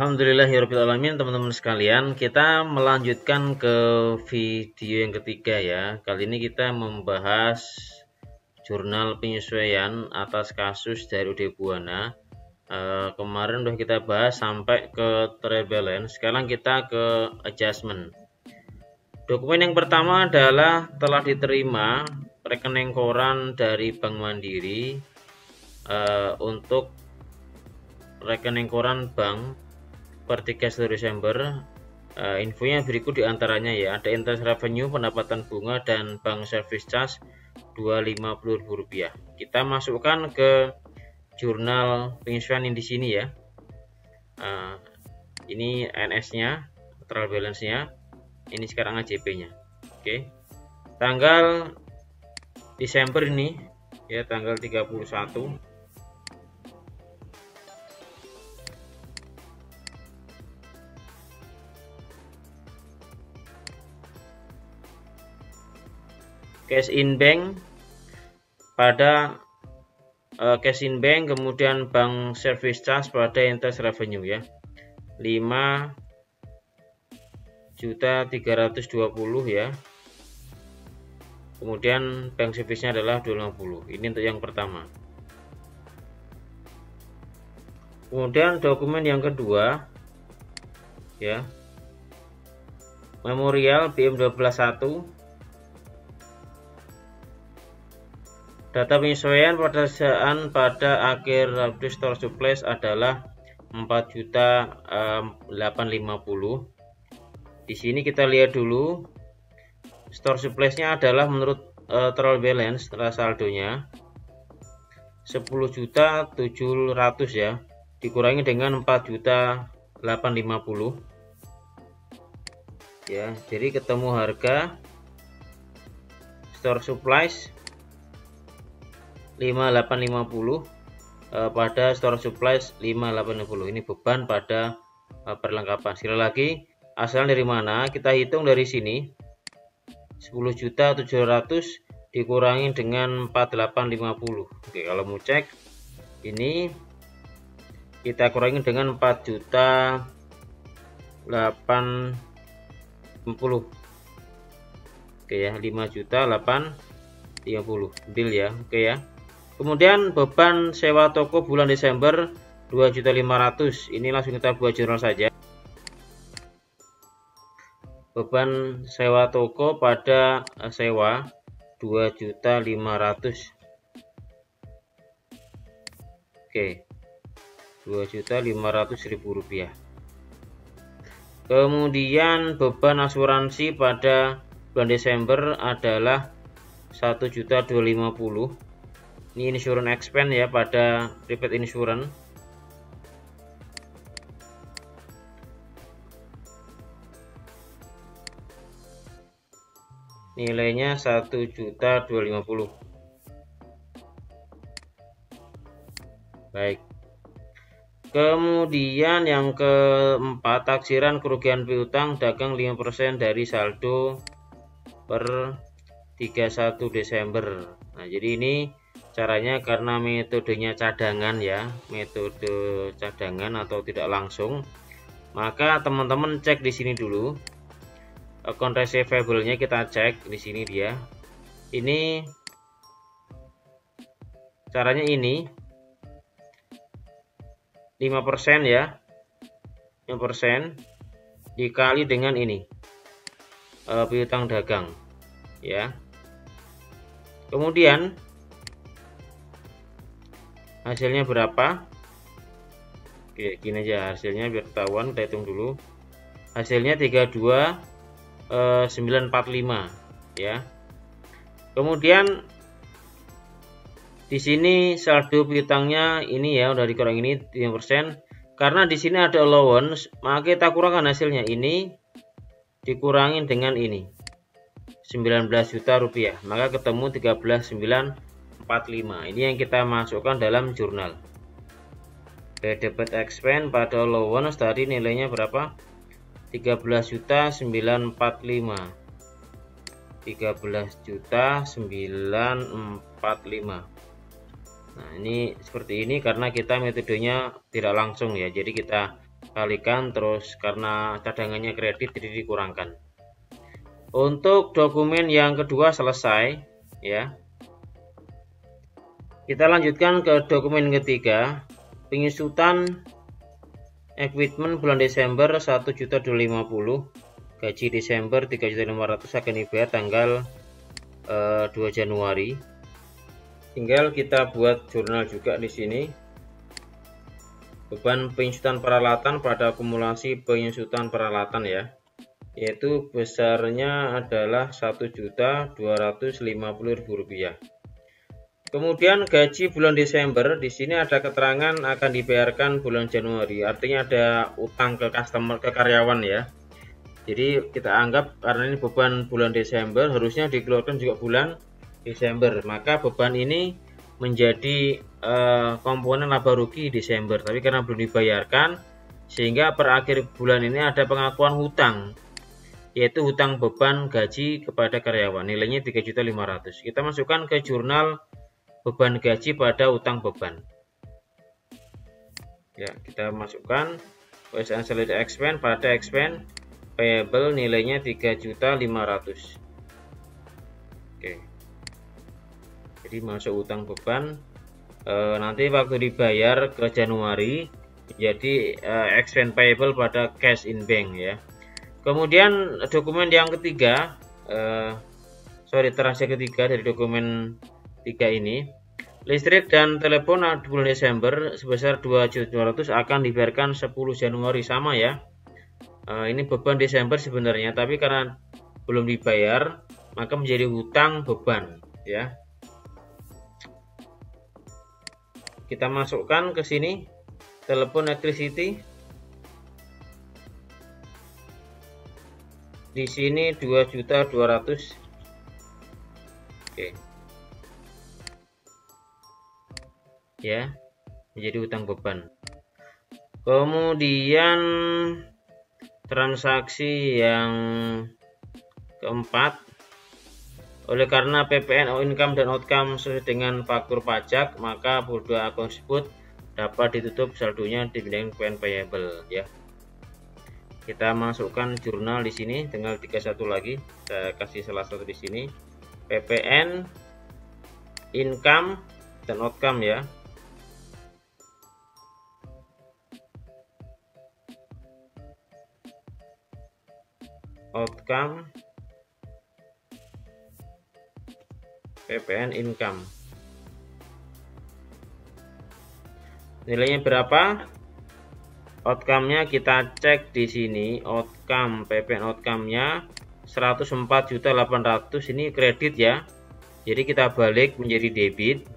Alhamdulillahirabbil alamin, teman-teman sekalian, kita melanjutkan ke video yang ketiga ya. Kali ini kita membahas jurnal penyesuaian atas kasus dari UD Buana. Kemarin udah kita bahas sampai ke trial balance. Sekarang kita ke adjustment. Dokumen yang pertama adalah telah diterima rekening koran dari Bank Mandiri untuk rekening koran bank per 31 Desember. Infonya berikut diantaranya ya, ada interest revenue, pendapatan bunga, dan bank service charge Rp250.000. Kita masukkan ke jurnal penyesuaian di sini ya. Ini NS-nya, trial balance-nya. Ini sekarang AJP-nya. Oke. Tanggal Desember ini ya, tanggal 31. Cash in bank pada cash in bank, kemudian bank service charge pada interest revenue ya, 5.320.000 ya. Kemudian bank service-nya adalah 250. Ini untuk yang pertama. Kemudian dokumen yang kedua ya, memorial BM121. Data penyesuaian pada pada akhir habis store supplies adalah 4.850. Di sini kita lihat dulu store supplies-nya adalah menurut trial balance saldonya 10.700 ya, dikurangi dengan 4.850 ya. Jadi ketemu harga store supplies 5.850 pada store supplies 5.850. Ini beban pada perlengkapan. Sekali lagi, asalnya dari mana? Kita hitung dari sini. 10.700 dikurangi dengan 4.850. Oke, kalau mau cek ini kita kurangi dengan 4.850. Oke ya, 5.850 deal ya. Oke ya. Kemudian beban sewa toko bulan Desember 2.500.000. Ini langsung kita buat jurnal saja. Beban sewa toko pada sewa 2.500.000. Oke. Rp2.500.000. Kemudian beban asuransi pada bulan Desember adalah 1.250.000. Ini insurance expense ya, pada private insurance. Nilainya 1.250.000. Baik. Kemudian yang keempat, taksiran kerugian piutang dagang 5% dari saldo per 31 Desember. Nah, jadi ini caranya karena metodenya cadangan ya, metode cadangan atau tidak langsung, maka teman-teman cek di sini dulu account receivable-nya, kita cek di sini dia. Ini caranya ini 5% ya, 5% dikali dengan ini piutang dagang ya. Kemudian hasilnya berapa? Oke, gini aja hasilnya biar ketahuan. Kita hitung dulu. Hasilnya 32.945 ya. Kemudian di sini saldo piutangnya ini ya, udah dikurang ini 5%. Karena di sini ada allowance, maka kita kurangkan hasilnya ini dikurangin dengan ini 19 juta rupiah, maka ketemu 13.945. Ini yang kita masukkan dalam jurnal. Debit expense pada allowance tadi nilainya berapa? 13.945. 13.945. Nah, ini seperti ini karena kita metodenya tidak langsung ya. Jadi kita kalikan, terus karena cadangannya kredit jadi dikurangkan. Untuk dokumen yang kedua selesai ya. Kita lanjutkan ke dokumen ketiga, penyusutan equipment bulan Desember 1.250.000, gaji Desember 3.500.000 akan dibayar tanggal 2 Januari. Tinggal kita buat jurnal juga di sini. Beban penyusutan peralatan pada akumulasi penyusutan peralatan ya, yaitu besarnya adalah Rp1.250.000. Kemudian gaji bulan Desember, di sini ada keterangan akan dibayarkan bulan Januari, artinya ada utang ke customer, ke karyawan ya. Jadi kita anggap karena ini beban bulan Desember, harusnya dikeluarkan juga bulan Desember, maka beban ini menjadi komponen laba rugi Desember, tapi karena belum dibayarkan sehingga per akhir bulan ini ada pengakuan hutang, yaitu hutang beban gaji kepada karyawan, nilainya 3.500.000. Kita masukkan ke jurnal beban gaji pada hutang beban ya, kita masukkan OSN salary expense pada expense payable, nilainya 3.500.000. Oke, jadi masuk hutang beban, nanti waktu dibayar ke Januari jadi expense payable pada cash in bank ya. Kemudian dokumen yang ketiga, transaksi ketiga dari dokumen 3 ini, listrik dan telepon bulan Desember sebesar 2.200.000 akan dibayarkan 10 Januari, sama ya. Ini beban Desember sebenarnya, tapi karena belum dibayar maka menjadi hutang beban ya. Kita masukkan ke sini telepon electricity. Di sini 2.200.000. Oke. Ya, menjadi hutang beban. Kemudian transaksi yang keempat, oleh karena PPN income dan outcome sesuai dengan faktur pajak, maka kedua akun tersebut dapat ditutup saldonya dibanding PPN payable ya. Kita masukkan jurnal di sini, tinggal 31 lagi. Saya kasih salah satu di sini. PPN income dan outcome ya. Outcome PPN income, nilainya berapa? Outcome-nya kita cek di sini, outcome PPN outcome-nya 104.800.000, ini kredit ya. Jadi kita balik menjadi debit.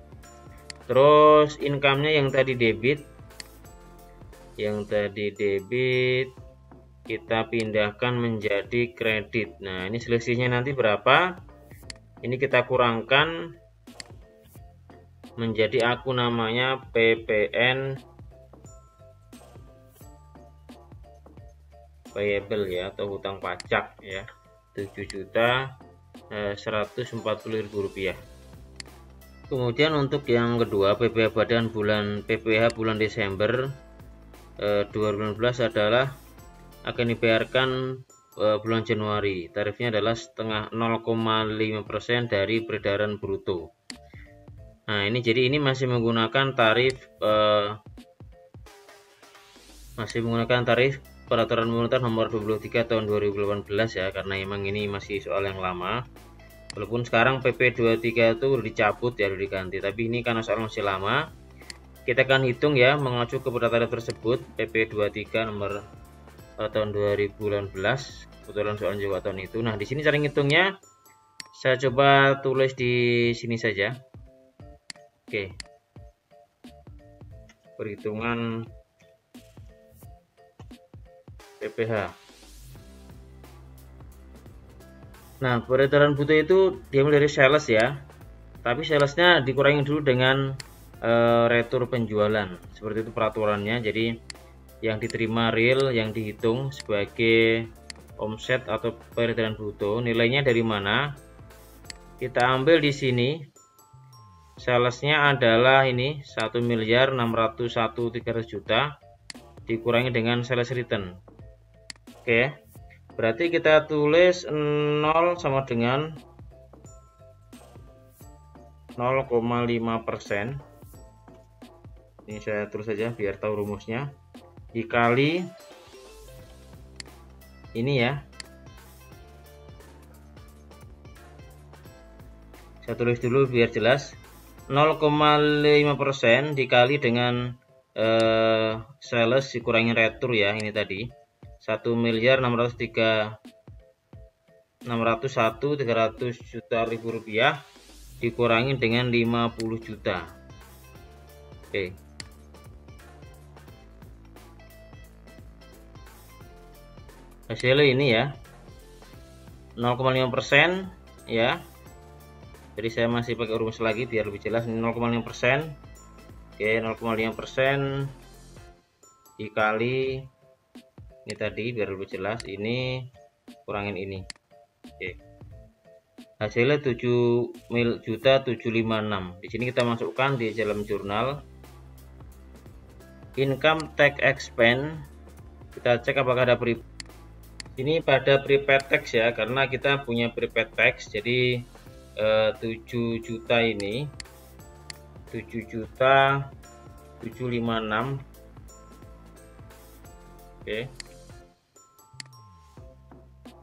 Terus income-nya yang tadi debit. Kita pindahkan menjadi kredit. Nah, ini selisihnya nanti berapa? Ini kita kurangkan menjadi akun namanya PPN payable ya, atau hutang pajak ya, Rp7.140.000. Kemudian untuk yang kedua, PPh bulan Desember 2019 adalah akan dibayarkan bulan Januari. Tarifnya adalah 0,5% dari peredaran bruto. Nah, ini jadi ini masih menggunakan tarif peraturan pemerintah nomor 23 tahun 2018 ya, karena emang ini masih soal yang lama. Walaupun sekarang PP 23 itu udah dicabut ya, udah diganti, tapi ini karena soal masih lama, kita akan hitung ya mengacu kepada tarif tersebut, PP 23 nomor tahun 2018, kebetulan soal juga tahun itu. Nah, di sini cara ngitungnya saya coba tulis di sini saja. Oke. Perhitungan PPh. Nah, peredaran bruto itu diambil dari sales ya. Tapi salesnya dikurangi dulu dengan retur penjualan. Seperti itu peraturannya. Jadi yang diterima real yang dihitung sebagai omset atau peredaran bruto, nilainya dari mana? Kita ambil di sini. Salesnya adalah ini 1.601.300.000. dikurangi dengan sales return. Oke, berarti kita tulis 0 sama dengan 0,5%. Ini saya tulis saja biar tahu rumusnya, dikali ini ya, saya tulis dulu biar jelas, 0,5% dikali dengan sales dikurangi retur ya, ini tadi 1.601.300 rupiah dikurangi dengan 50 juta. Oke. Hasilnya ini ya, 0,5% ya. Jadi saya masih pakai rumus lagi biar lebih jelas. 0,5%. Oke, 0,5% dikali ini tadi biar lebih jelas, ini kurangin ini. Oke. Hasilnya 7.756. Di sini kita masukkan di dalam jurnal income tax expense. Kita cek apakah ada ini pada prepaid tax ya, karena kita punya prepaid tax. Jadi 7 juta ini 7.756. Oke.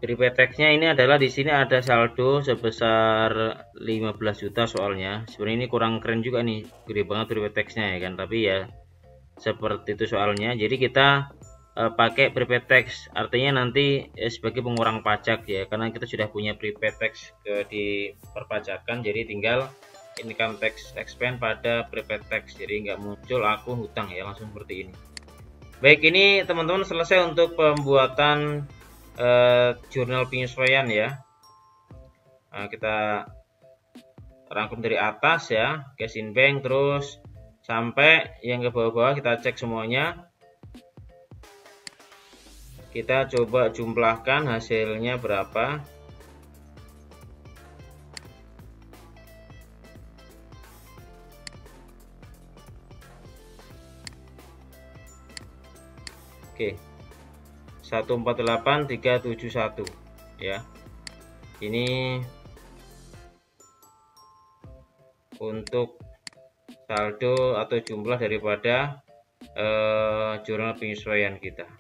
Prepaid tax-nya ini adalah di sini ada saldo sebesar 15 juta soalnya. Sebenarnya ini kurang keren juga nih, gede banget prepaid tax-nya ya kan, tapi ya seperti itu soalnya. Jadi kita pakai prepaid tax, artinya nanti sebagai pengurang pajak ya, karena kita sudah punya prepaid tax di perpajakan, jadi tinggal income tax expense pada prepaid tax, jadi nggak muncul akun hutang ya, langsung seperti ini. Baik, ini teman-teman selesai untuk pembuatan jurnal penyesuaian ya. Nah, kita rangkum dari atas ya, cash in bank, terus sampai yang ke bawah-bawah kita cek semuanya. Kita coba jumlahkan hasilnya berapa. Oke, 148.371 ya. Ini untuk saldo atau jumlah daripada jurnal penyesuaian kita.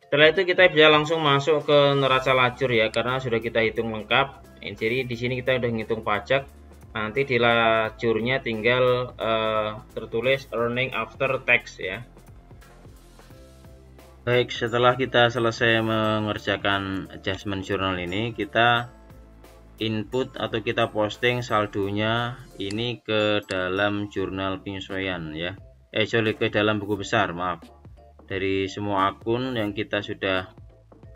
Setelah itu kita bisa langsung masuk ke neraca lacur ya, karena sudah kita hitung lengkap. Jadi di sini kita sudah ngitung pajak. Nanti di lacurnya tinggal tertulis earning after tax ya. Baik, setelah kita selesai mengerjakan adjustment jurnal ini, kita input atau kita posting saldonya ini ke dalam jurnal penyesuaian ya. Ke dalam buku besar, maaf. Dari semua akun yang kita sudah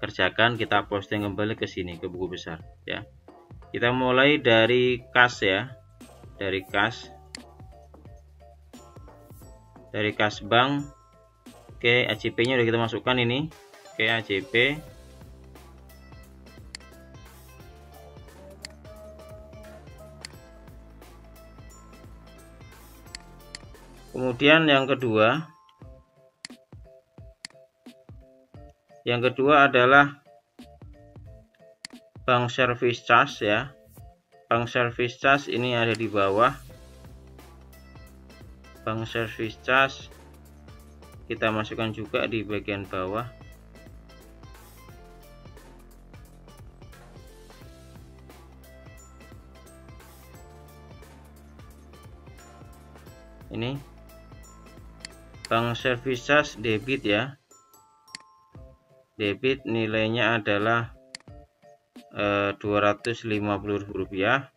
kerjakan, kita posting kembali ke sini, ke buku besar ya. Kita mulai dari kas ya, dari kas bank. Oke, AJP nya udah kita masukkan ini. Oke, AJP. Kemudian yang kedua adalah bank service charge ya. Bank service charge ini ada di bawah. Bank service charge kita masukkan juga di bagian bawah. Ini bank service charge debit ya. Debit nilainya adalah Rp250.000.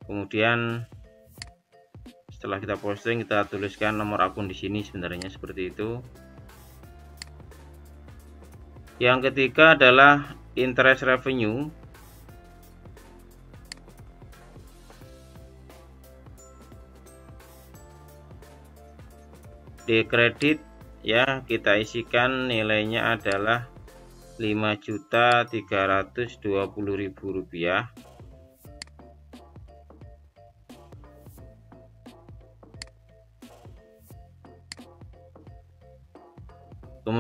Kemudian setelah kita posting, kita tuliskan nomor akun di sini sebenarnya seperti itu. Yang ketiga adalah interest revenue. Di kredit ya, kita isikan nilainya adalah Rp5.320.000.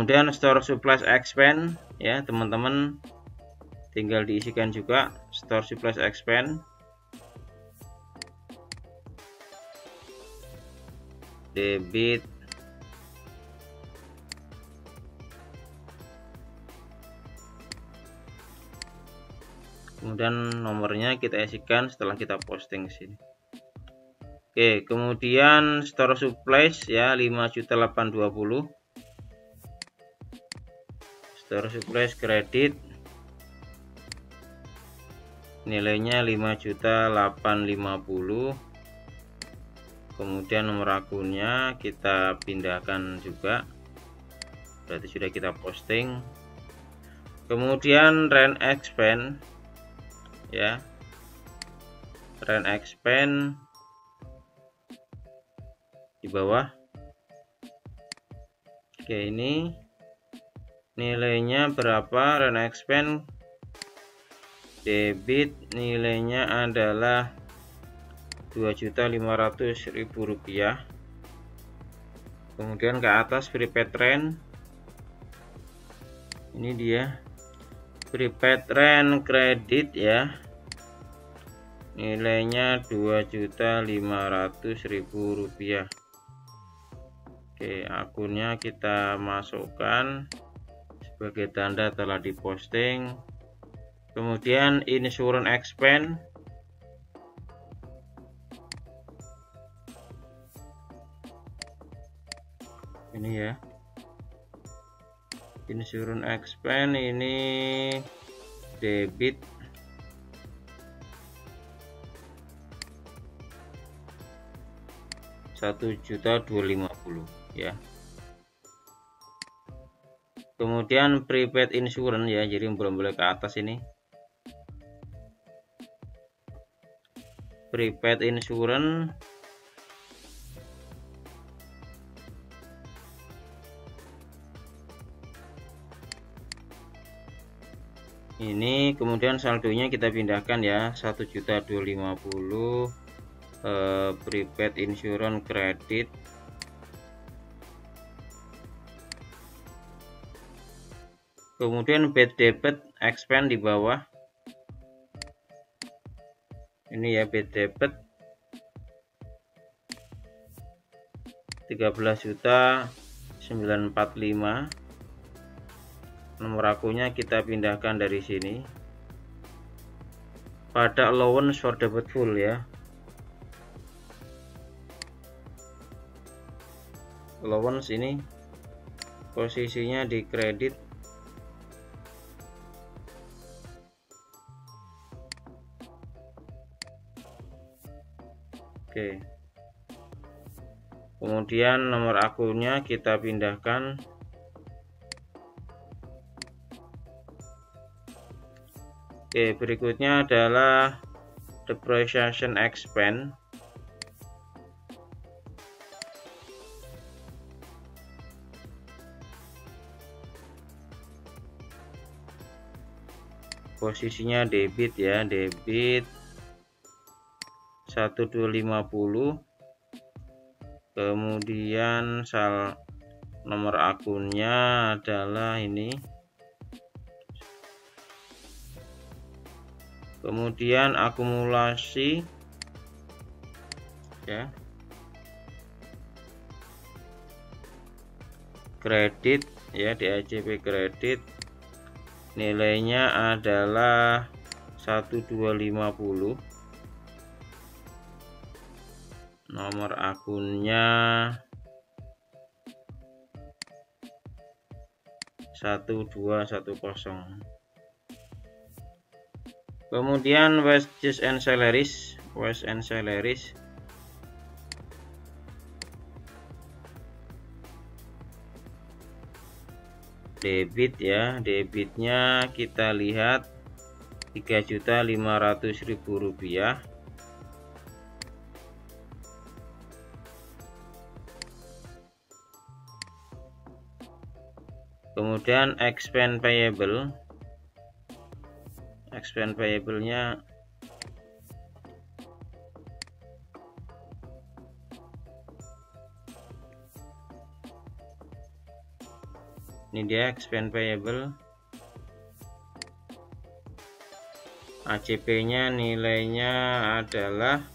Kemudian store supplies expense ya teman-teman, tinggal diisikan juga store supplies expense, debit, kemudian nomornya kita isikan setelah kita posting ke sini. Oke, kemudian store supplies ya 5.820, store supplies kredit nilainya 5.850. Kemudian nomor akunnya kita pindahkan juga, berarti sudah kita posting. Kemudian rent expense ya, rent expense di bawah. Oke, ini nilainya berapa? Rent expense debit nilainya adalah Rp2.500.000. Kemudian ke atas prepaid rent, ini dia prepaid rent kredit ya, nilainya Rp2.500.000. Oke, akunnya kita masukkan sebagai tanda telah diposting. Kemudian insurance expense ini ya, insurance expense ini debit Rp1.250.000 ya. Kemudian prepaid insurance ya, jadi belum boleh ke atas ini. Prepaid insurance ini, kemudian saldonya kita pindahkan ya, 1.250.000 prepaid insurance kredit. Kemudian bad debit expense di bawah. Ini ya, bad debit 13.945. Nomor akunnya kita pindahkan dari sini pada allowance for debit full ya. Allowance ini posisinya di kredit. Oke. Kemudian nomor akunnya kita pindahkan. Oke, berikutnya adalah depreciation expense. Posisinya debit ya, debit 1.250. Kemudian nomor akunnya adalah ini. Kemudian akumulasi ya, kredit ya, DACP kredit nilainya adalah 1.250. Nomor akunnya 1210. Kemudian wages and salaries, debit ya, debitnya kita lihat Rp3.500.000. Kemudian expense payable-nya Ini dia expense payable. ACP-nya nilainya adalah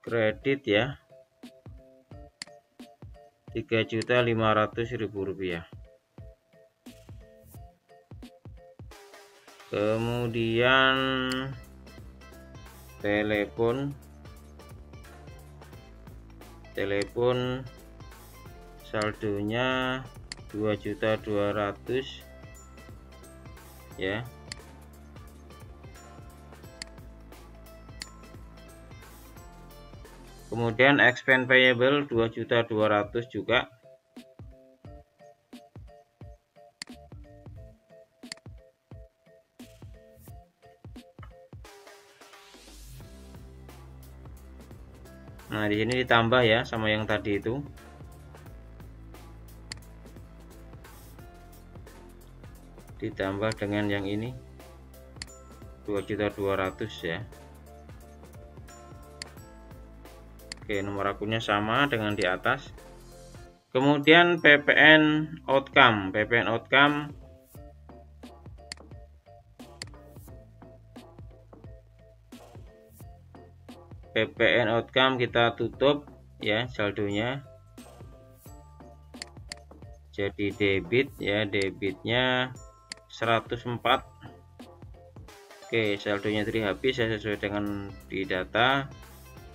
kredit ya, Rp3.500.000. Kemudian telepon saldonya 2.200.000 ya. Kemudian expense payable 2.200.000 juga. Nah, di sini ditambah ya sama yang tadi itu. Ditambah dengan yang ini 2.200.000 ya. Oke, nomor akunnya sama dengan di atas. Kemudian PPN outcome. PPN outcome kita tutup ya saldonya. Jadi debit ya, debitnya 104. Oke, saldonya tadi habis ya sesuai dengan di data.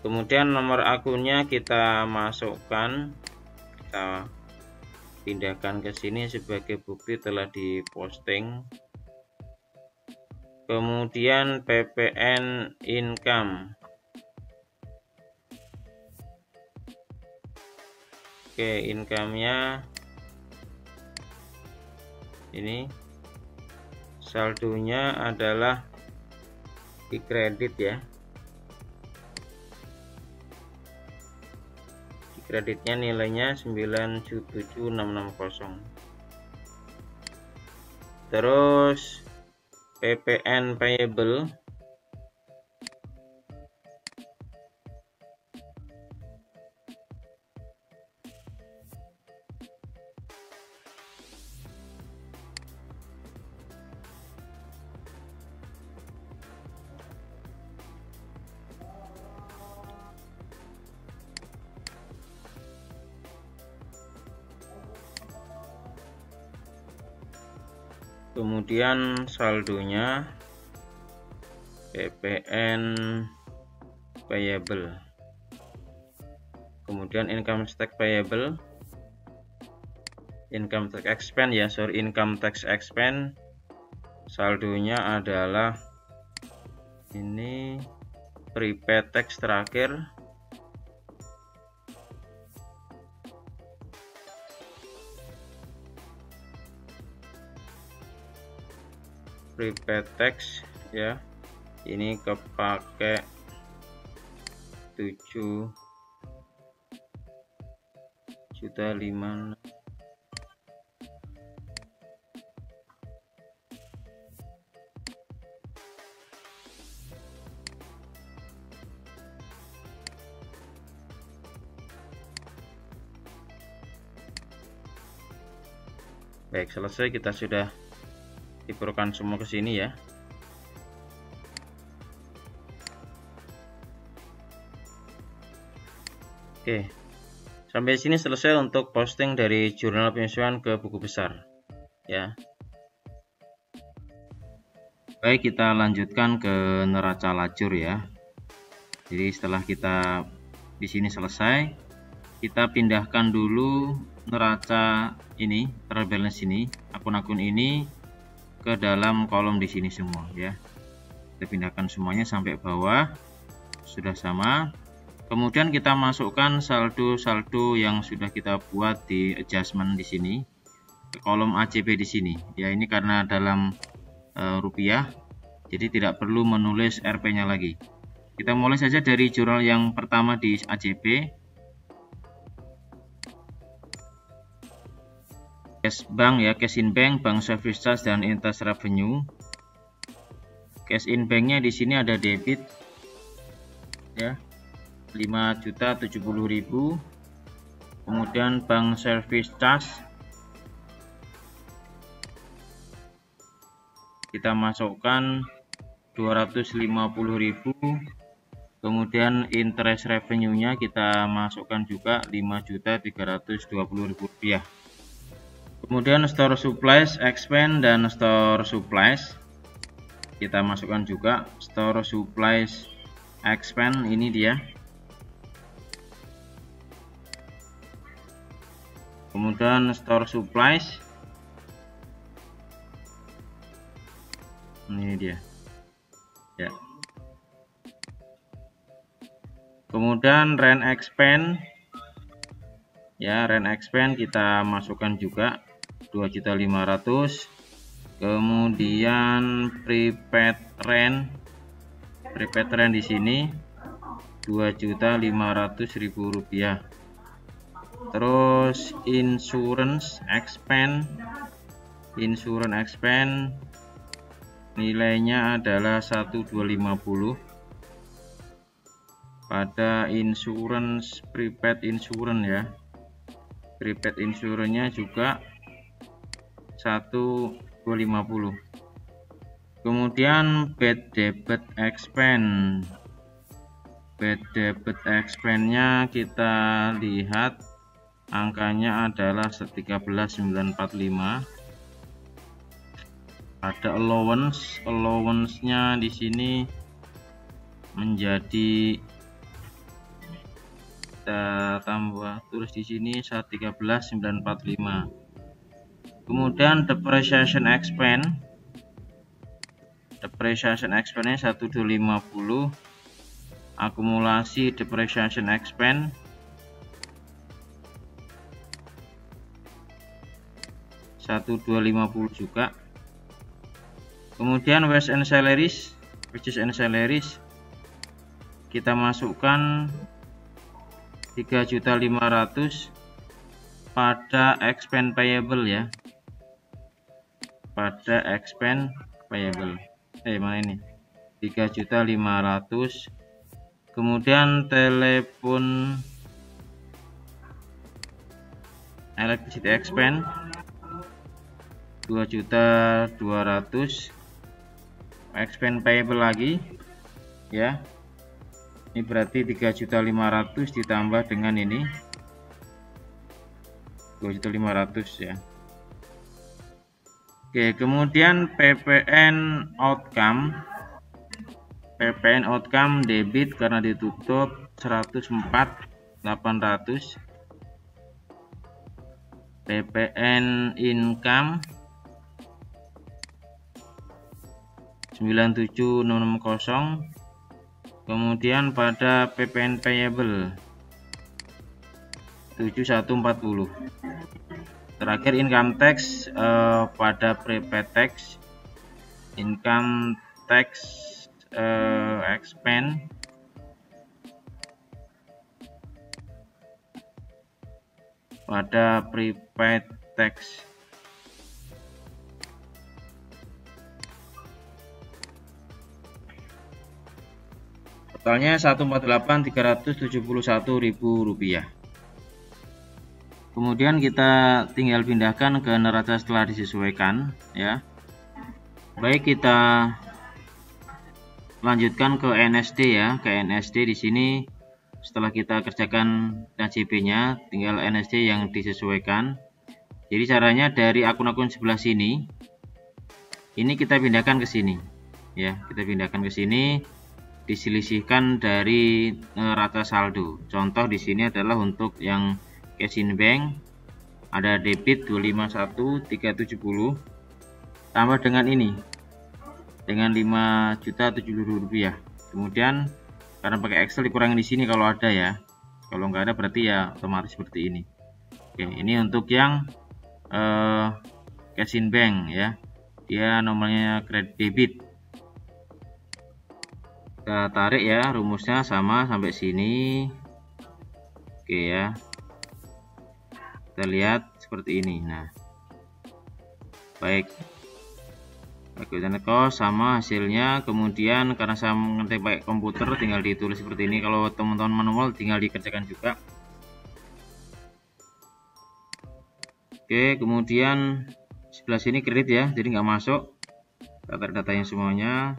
Kemudian nomor akunnya kita masukkan, kita pindahkan ke sini sebagai bukti telah diposting. Kemudian PPN income. Oke, income-nya ini saldonya adalah di kredit ya. Di kreditnya nilainya 9.7660. Terus PPN payable kemudian saldonya PPN payable, kemudian income tax payable, income tax expense ya, income tax expense saldonya adalah ini prepaid tax terakhir prepaid tax ya, ini kepake 7.500.000. Baik, selesai, kita sudah diperlukan semua ke sini ya. Oke, sampai sini selesai untuk posting dari jurnal penyesuaian ke buku besar ya. Baik, kita lanjutkan ke neraca lacur ya. Jadi setelah kita di sini selesai, kita pindahkan dulu neraca ini, trial balance ini, akun-akun ini ke dalam kolom di sini semua ya. Kita pindahkan semuanya sampai bawah, sudah sama. Kemudian kita masukkan saldo-saldo yang sudah kita buat di adjustment di sini ke kolom ACP di sini. Ya, ini karena dalam rupiah, jadi tidak perlu menulis RP-nya lagi. Kita mulai saja dari jurnal yang pertama di ACP. Cash bank ya, cash in bank, bank service charge dan interest revenue. Cash in banknya di sini ada debit 5.070.000. Kemudian bank service charge kita masukkan 250.000. Kemudian interest revenue-nya kita masukkan juga 5.320.000 rupiah. Kemudian store supplies expense dan store supplies kita masukkan juga. Store supplies expense ini dia. Kemudian store supplies ini dia ya. Kemudian rent expense ya, rent expense kita masukkan juga 2.500.000. Kemudian prepaid rent di sini 2.500.000 rupiah. Terus insurance expense nilainya adalah 1.250. pada insurance prepaid insurance ya, prepaid insurance-nya juga 1.250. Kemudian bad debit expense-nya kita lihat angkanya adalah 13.945. Ada allowance-nya di sini menjadi kita tambah tulis di sini 13.945. Kemudian depreciation expense-nya 1.250. Akumulasi depreciation expense $1.250 juga. Kemudian wages and salaries kita masukkan 3.500.000 pada expense payable ya, pada expense payable mana ini 3.500.000. Kemudian telepon electricity expense 2.200.000. expense payable lagi ya, ini berarti 3.500.000 ditambah dengan ini 2.500.000 ya. Oke, kemudian PPN outcome debit karena ditutup 104.800. PPN income 97.660. Kemudian pada PPN payable 7140. Terakhir income tax pada prepaid tax, income tax expense pada prepaid tax totalnya 148.371.000 rupiah. Kemudian kita tinggal pindahkan ke neraca setelah disesuaikan ya. Baik, kita lanjutkan ke NSD ya. Ke NSD di sini setelah kita kerjakan KJP-nya tinggal NSD yang disesuaikan. Jadi caranya dari akun-akun sebelah sini ini kita pindahkan ke sini ya. Kita pindahkan ke sini, diselisihkan dari neraca saldo. Contoh di sini adalah untuk yang cash in bank ada debit 251.370 tambah dengan ini dengan 5.070.000 rupiah. Kemudian karena pakai Excel dikurangin di sini kalau ada ya. Kalau nggak ada berarti ya otomatis seperti ini. Oke, ini untuk yang cash in bank ya. Dia nomornya kredit debit. Kita tarik ya, rumusnya sama sampai sini. Oke ya, kita lihat seperti ini. Nah, baik, Calculator cost sama hasilnya. Kemudian karena saya mengerti pakai komputer, tinggal ditulis seperti ini. Kalau teman-teman manual tinggal dikerjakan juga. Oke, kemudian sebelah sini kredit ya, jadi nggak masuk data-datanya semuanya.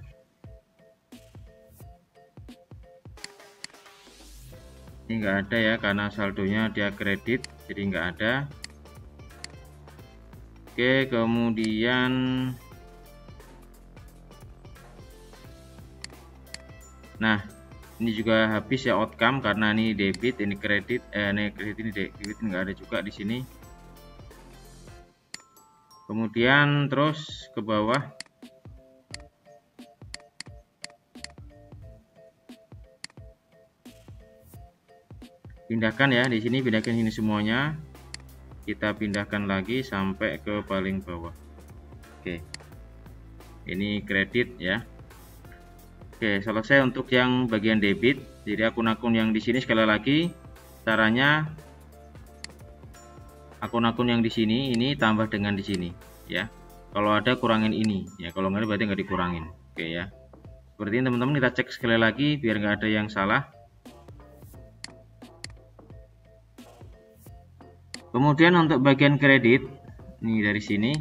Ini nggak ada ya, karena saldonya dia kredit, jadi nggak ada. Oke, kemudian nah ini juga habis ya outcome, karena ini debit, ini kredit, ini kredit, ini debit, nggak ada juga di sini. Kemudian terus ke bawah, pindahkan ya, di sini pindahkan ini semuanya, kita pindahkan lagi sampai ke paling bawah. Oke, ini kredit ya. Oke, selesai untuk yang bagian debit. Jadi akun-akun yang di sini sekali lagi caranya, akun-akun yang di sini ini tambah dengan di sini ya. Kalau ada kurangin ini ya, kalau nggak ada berarti nggak dikurangin. Oke ya. Seperti ini teman-teman, kita cek sekali lagi biar nggak ada yang salah. Kemudian untuk bagian kredit, ini dari sini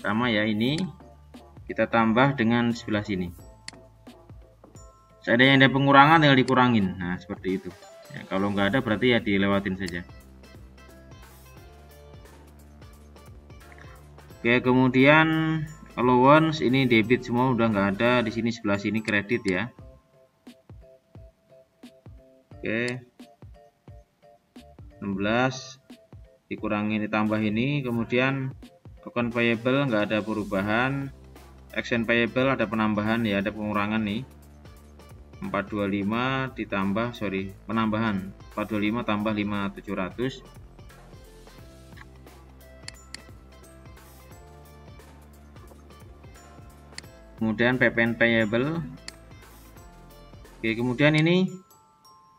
sama ya, ini kita tambah dengan sebelah sini. Seandainya ada pengurangan tinggal dikurangin. Nah, seperti itu. Ya, kalau nggak ada berarti ya dilewatin saja. Oke, kemudian allowance ini debit semua udah nggak ada, di sini sebelah sini kredit ya. Oke. 16 dikurangi ditambah ini, kemudian account payable nggak ada perubahan, action payable ada penambahan ya, ada pengurangan nih. 425 ditambah, penambahan 425 tambah 5700. Kemudian PPN payable. Oke, kemudian ini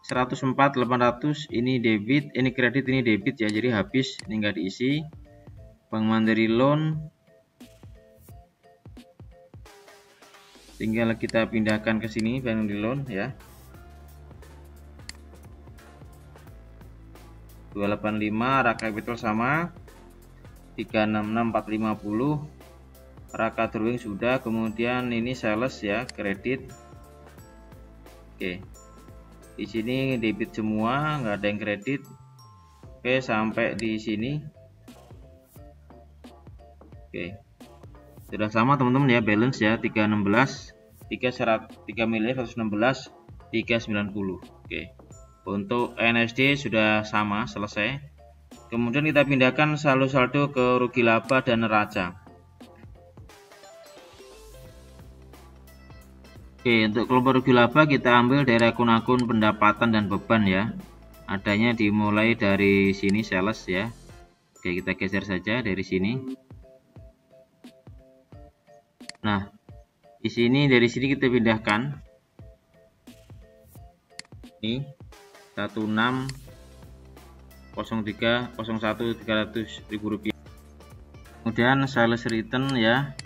104.800 ini debit, ini kredit, ini debit ya, jadi habis, ini enggak diisi. Bank Mandiri loan tinggal kita pindahkan ke sini, Bank Mandiri loan ya. 285 RA capital sama 366450. Raka drawing sudah, kemudian ini sales ya, kredit. Oke, di sini debit semua, nggak ada yang kredit. Oke, sampai di sini. Oke, sudah sama teman-teman ya, balance ya, 316, 3 miliar 116, 390. Oke, untuk NSD sudah sama, selesai. Kemudian kita pindahkan saldo-saldo ke rugi laba dan neraca. Oke, untuk kelompok rugi laba kita ambil dari akun-akun pendapatan dan beban ya. Adanya dimulai dari sini sales ya. Oke, kita geser saja dari sini. Nah, di sini dari sini kita pindahkan. Ini 160301 Rp300.000. Kemudian sales return ya.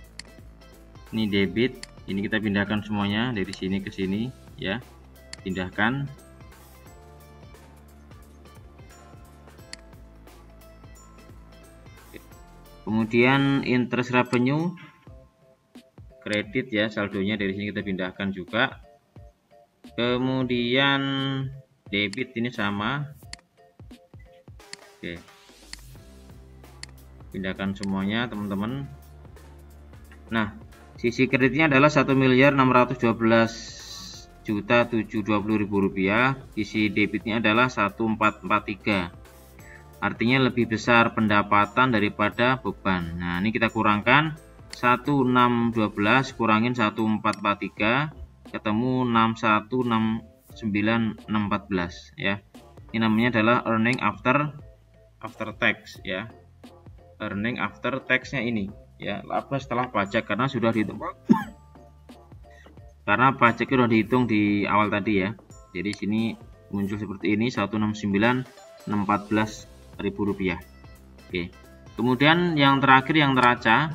Ini debit. Ini kita pindahkan semuanya dari sini ke sini ya, pindahkan. Kemudian interest revenue kredit ya, saldonya dari sini kita pindahkan juga. Kemudian debit ini sama. Oke, pindahkan semuanya teman-teman. Nah, sisi kreditnya adalah 1.612.720.000 rupiah. Sisi debitnya adalah 1443. Artinya lebih besar pendapatan daripada beban. Nah, ini kita kurangkan 1612 kurangin 1443, ketemu 616914 ya. Ini namanya adalah earning after tax ya. Earning after tax-nya ini ya, laba setelah pajak, karena sudah dihitung karena pajaknya sudah dihitung di awal tadi ya. Jadi sini muncul seperti ini, 169.614.000 rupiah. Oke, kemudian yang terakhir yang neraca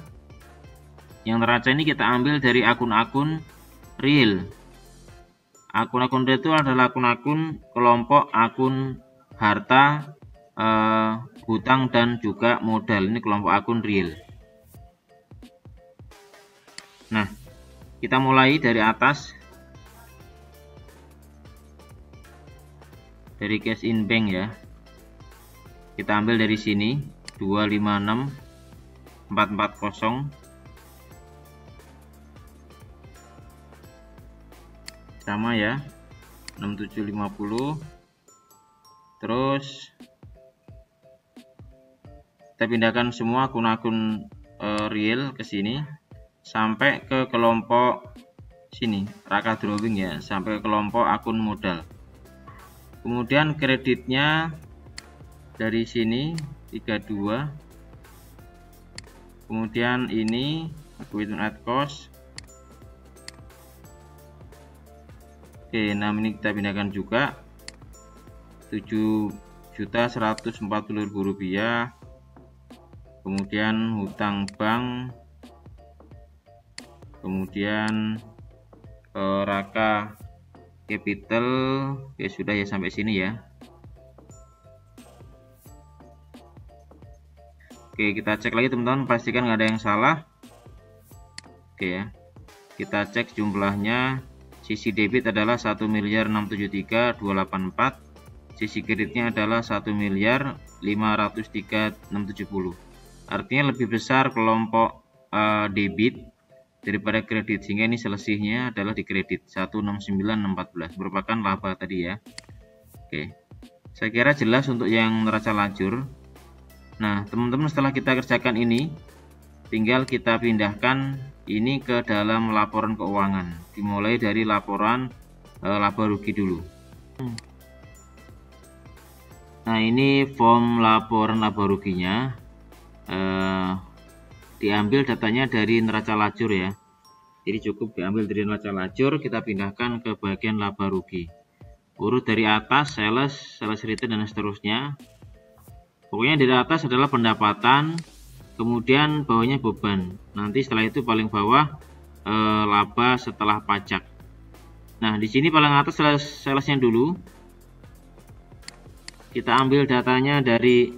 Yang neraca ini kita ambil dari akun-akun real. Akun-akun real itu adalah akun-akun kelompok akun harta, hutang dan juga modal. Ini kelompok akun real. Nah, kita mulai dari atas, dari cash in bank ya. Kita ambil dari sini 256440, sama ya, 6750. Terus kita pindahkan semua akun-akun real ke sini sampai ke kelompok sini, Raka Drawing ya, sampai ke kelompok akun modal. Kemudian kreditnya dari sini 32. Kemudian ini equipment at cost. Oke, nah ini kita pindahkan juga Rp7.140.000. Kemudian hutang bank, kemudian Raka Capital. Oke, sudah ya sampai sini ya. Oke, kita cek lagi teman-teman, pastikan nggak ada yang salah. Oke ya, kita cek jumlahnya. Sisi debit adalah 1.673.284, sisi kreditnya adalah 1.503.670. Artinya lebih besar kelompok debit daripada kredit, sehingga ini selisihnya adalah di kredit 169.614, merupakan laba tadi ya. Oke, saya kira jelas untuk yang neraca lajur. Nah teman-teman, setelah kita kerjakan ini, tinggal kita pindahkan ini ke dalam laporan keuangan. Dimulai dari laporan laba rugi dulu. Nah ini form laporan laba ruginya, diambil datanya dari neraca lajur ya. Jadi cukup diambil dari neraca lajur, kita pindahkan ke bagian laba rugi. Urut dari atas sales return dan seterusnya. Pokoknya dari atas adalah pendapatan, kemudian bawahnya beban. Nanti setelah itu paling bawah laba setelah pajak. Nah di sini paling atas salesnya dulu. Kita ambil datanya dari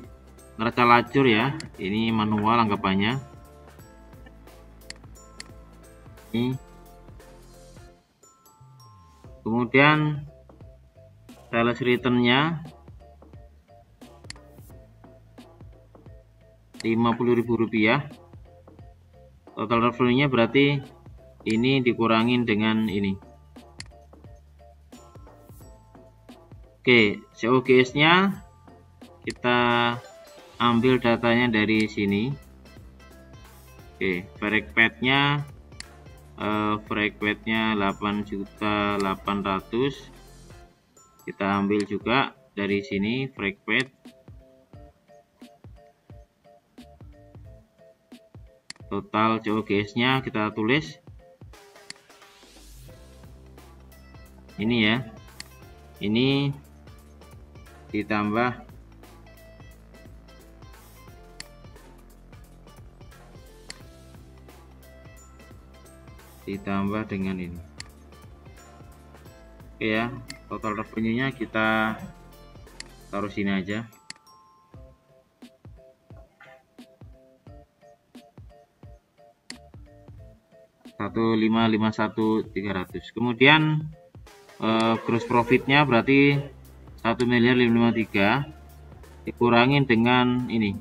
neraca lajur ya. Ini manual anggapannya. Ini. Kemudian sales returnnya Rp50.000. Total revenue-nya berarti ini dikurangin dengan ini. Oke, COGS-nya kita ambil datanya dari sini. Oke, Frequent-nya 8.800.000. Kita ambil juga dari sini Frequent. Total COGS-nya kita tulis ini ya. Ini ditambah dengan ini. Oke ya, total revenue-nya kita taruh sini aja. Rp1.551.300. Kemudian gross profitnya berarti 1.553.000 dikurangin dengan ini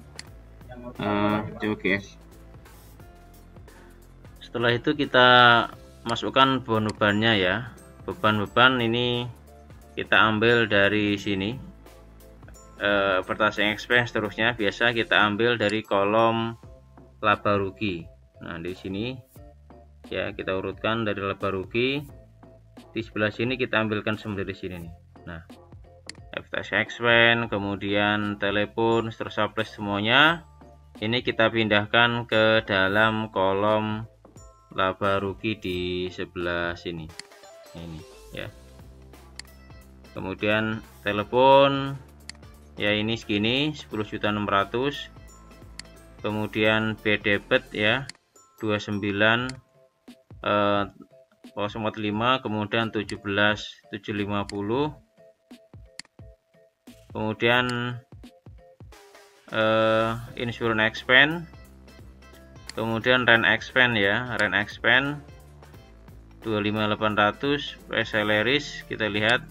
COGS. Setelah itu kita masukkan beban-bebannya ya. Beban-beban ini kita ambil dari sini, advertising expense terusnya biasa kita ambil dari kolom laba rugi. Nah di sini ya kita urutkan dari laba rugi. Di sebelah sini kita ambilkan semua dari sini nih. Nah advertising expense, kemudian telepon, surplus semuanya ini kita pindahkan ke dalam kolom laba rugi di sebelah sini ini ya. Kemudian telepon ya ini segini 10.600.000. Kemudian B debit ya 045, kemudian 17750, kemudian insurance expense, kemudian rent expense ya, rent expense 25800, salaries kita lihat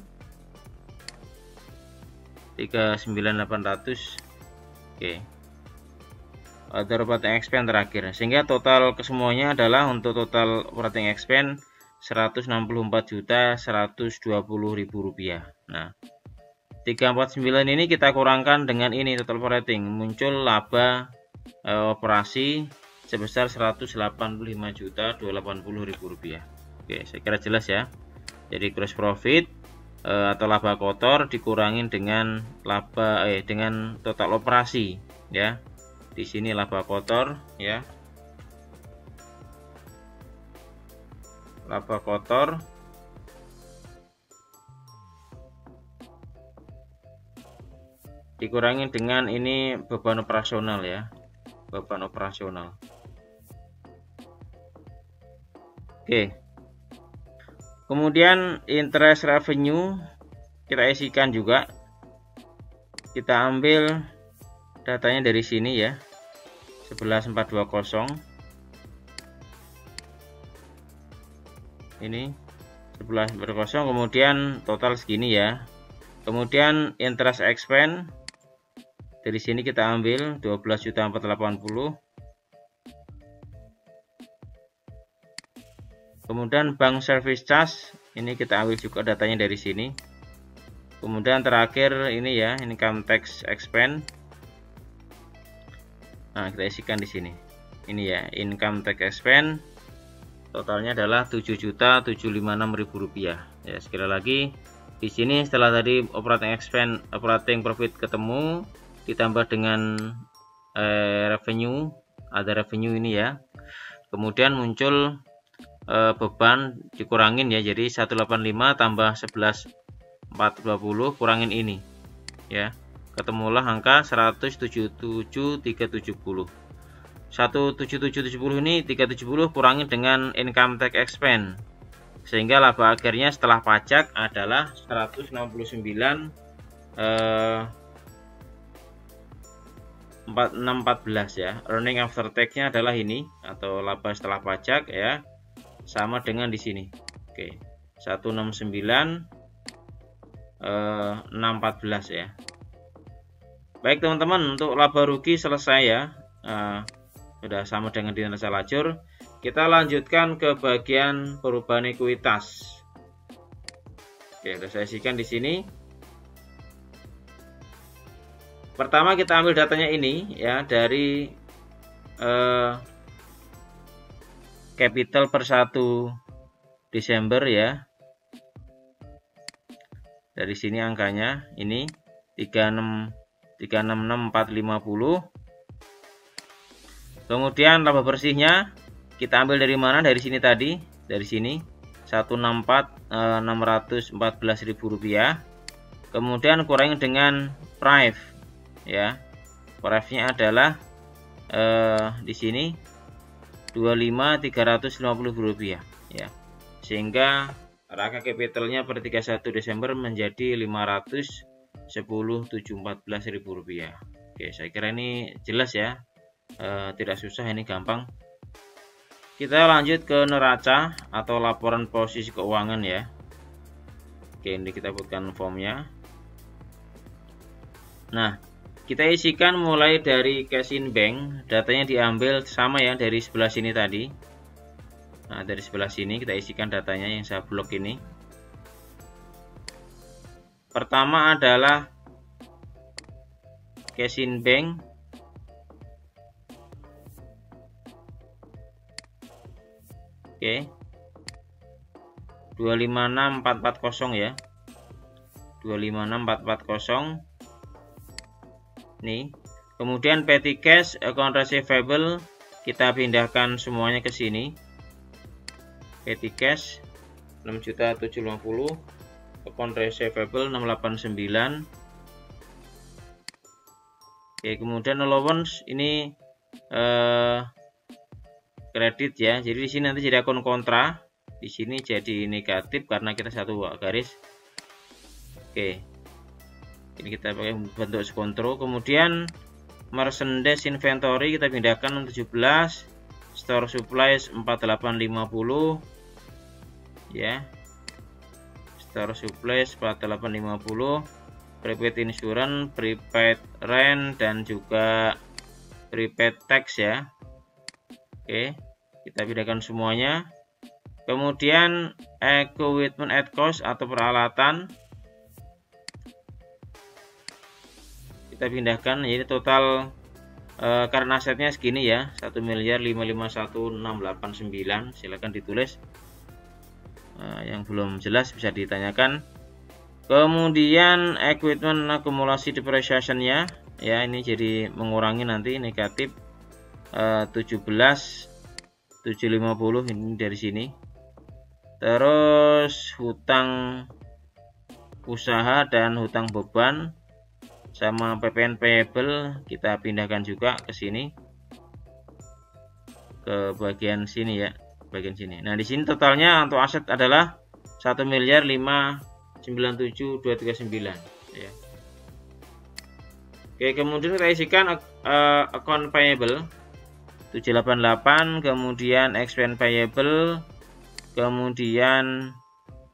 39800. Oke. Other operating expense terakhir, sehingga total kesemuanya adalah untuk total operating expense Rp164.120.000. Nah, 349 ini kita kurangkan dengan ini total operating, muncul laba operasi sebesar Rp185.280.000. Oke, saya kira jelas ya. Jadi gross profit atau laba kotor dikurangin dengan dengan total operasi ya. Di sini laba kotor ya. Laba kotor dikurangi dengan ini beban operasional ya. Beban operasional. Oke. Kemudian interest revenue kita isikan juga. Kita ambil datanya dari sini ya. 11420. Ini 11420, kemudian total segini ya. Kemudian interest expense dari sini kita ambil 12.480. Kemudian bank service charge ini kita ambil juga datanya dari sini. Kemudian terakhir ini ya, income tax expense. Nah, kita isikan di sini. Ini ya, income tax expense totalnya adalah Rp7.756.000 ya. Sekali lagi di sini setelah tadi operating expense, operating profit ketemu ditambah dengan revenue, ada revenue ini ya. Kemudian muncul beban dikurangin ya, jadi 185 tambah 11.420 kurangin ini ya, ketemulah angka 177.370. 177.370 ini 370 kurangin dengan income tax expense, sehingga laba akhirnya setelah pajak adalah 169.4614 ya. Earning after tax-nya adalah ini, atau laba setelah pajak ya, sama dengan di sini. Oke, 169.614 ya. Baik teman-teman, untuk laba rugi selesai ya. Sudah sama dengan di neraca lajur. Kita lanjutkan ke bagian perubahan ekuitas. Oke, sudah saya isikan di sini. Pertama kita ambil datanya ini ya, dari capital per 1 Desember ya. Dari sini angkanya ini 366.450. Kemudian laba bersihnya kita ambil dari mana? Dari sini tadi, dari sini 164.614.000 rupiah. Kemudian kurangi dengan prive ya. Prive-nya adalah di sini 25.350 rupiah ya, sehingga raka capitalnya per 31 Desember menjadi 510.714.000 rupiah. Oke, saya kira ini jelas ya, tidak susah, ini gampang. Kita lanjut ke neraca atau laporan posisi keuangan ya. Oke, ini kita buatkan formnya. Nah, kita isikan mulai dari cash in bank, datanya diambil sama ya dari sebelah sini tadi. Nah, dari sebelah sini kita isikan datanya yang saya blok ini. Pertama adalah cash in bank. Oke. 256440 ya. 256440. Nih, kemudian petty cash, account receivable kita pindahkan semuanya ke sini. Petty cash 6.750.000, account receivable 689. Oke, kemudian allowance ini kredit ya. Jadi di sini nanti jadi akun kontra. Di sini jadi negatif karena kita satu garis. Oke. Ini kita pakai bentuk kontrol. Kemudian merchandise inventory kita pindahkan 17, store supplies 4850 ya. Store supplies 4850, prepaid insurance, prepaid rent dan juga prepaid tax ya. Oke, kita pindahkan semuanya. Kemudian equipment at cost atau peralatan kita pindahkan. Jadi total karena asetnya segini ya, 1.551.689. Silakan ditulis. Yang belum jelas bisa ditanyakan. Kemudian equipment akumulasi depreciation-nya ya, ini jadi mengurangi nanti negatif 17.750 ini dari sini. Terus hutang usaha dan hutang beban sama PPN payable kita pindahkan juga ke sini, ke bagian sini ya, bagian sini. Nah di sini totalnya untuk aset adalah 1.597.239 ya. Oke, kemudian kita isikan account payable 788, kemudian expense payable, kemudian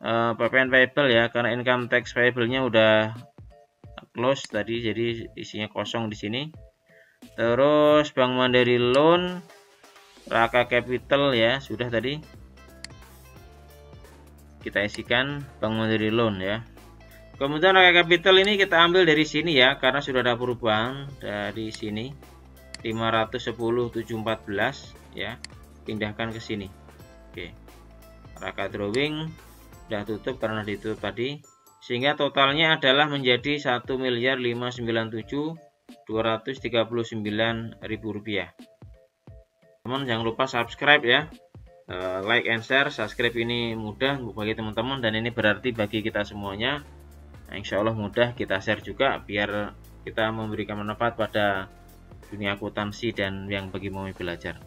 PPN payable ya, karena income tax payable-nya udah close tadi, jadi isinya kosong di sini. Terus Bank Mandiri loan, Raka Capital ya, sudah tadi kita isikan Bank Mandiri loan ya. Kemudian Raka Capital ini kita ambil dari sini ya, karena sudah ada perubahan dari sini 510.714 ya, pindahkan ke sini. Oke, Raka Drawing sudah tutup karena ditutup tadi, sehingga totalnya adalah menjadi 1.597.239.000 rupiah. Teman jangan lupa subscribe ya, like and share. Subscribe ini mudah bagi teman-teman dan ini berarti bagi kita semuanya. Nah, insya Allah mudah kita share juga biar kita memberikan manfaat pada dunia akuntansi dan yang bagi mau belajar.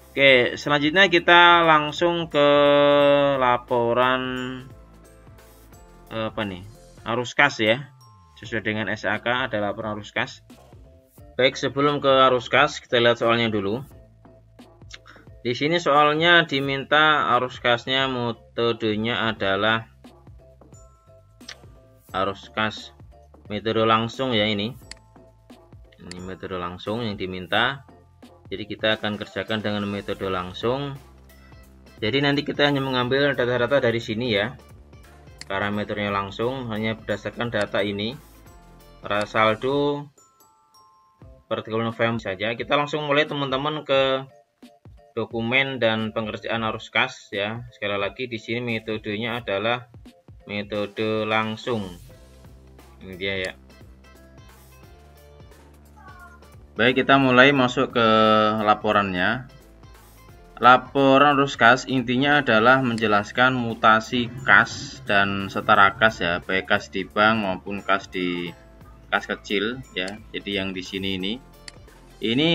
Oke, selanjutnya kita langsung ke laporan apa nih, arus kas ya, sesuai dengan SAK ada laporan arus kas. Baik, sebelum ke arus kas kita lihat soalnya dulu. Di sini soalnya diminta arus kasnya metodenya adalah arus kas metode langsung ya. Ini metode langsung yang diminta, jadi kita akan kerjakan dengan metode langsung. Jadi nanti kita hanya mengambil data-data dari sini ya, parameternya langsung hanya berdasarkan data ini, saldo per 30 November saja. Kita langsung mulai teman-teman ke dokumen dan pengerjaan arus kas ya. Sekali lagi di sini metodenya adalah metode langsung, ini dia ya. Baik, kita mulai masuk ke laporannya. Laporan arus kas intinya adalah menjelaskan mutasi kas dan setara kas ya, baik kas di bank maupun kas kecil ya. Jadi yang di sini ini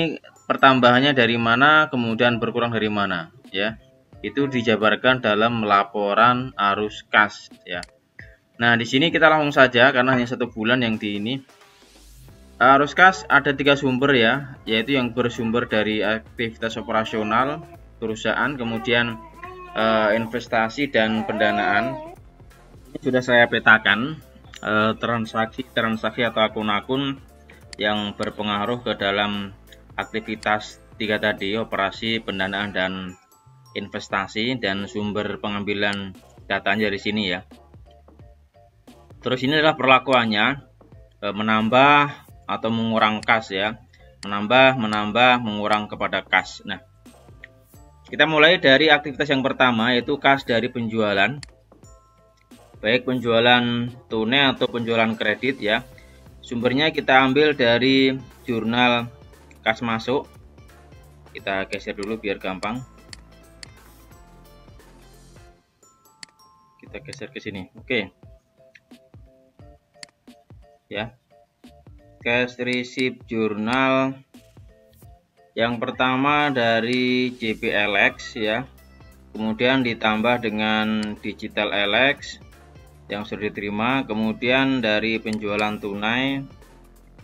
pertambahannya dari mana, kemudian berkurang dari mana ya. Itu dijabarkan dalam laporan arus kas ya. Nah, di sini kita langsung saja karena hanya 1 bulan yang di ini. Arus kas ada 3 sumber ya, yaitu yang bersumber dari aktivitas operasional perusahaan, kemudian investasi dan pendanaan. Ini sudah saya petakan transaksi atau akun-akun yang berpengaruh ke dalam aktivitas 3 tadi, operasi, pendanaan dan investasi, dan sumber pengambilan datanya dari sini ya. Terus ini adalah perlakuannya, menambah atau mengurang kas ya, menambah, mengurang kepada kas. Nah, kita mulai dari aktivitas yang pertama, yaitu kas dari penjualan, baik penjualan tunai atau penjualan kredit ya. Sumbernya kita ambil dari jurnal kas masuk. Kita geser dulu biar gampang. Kita geser ke sini. Oke. Ya. Cash receipt jurnal Yang pertama dari JPLX ya, kemudian ditambah dengan Digital LX yang sudah diterima, kemudian dari penjualan tunai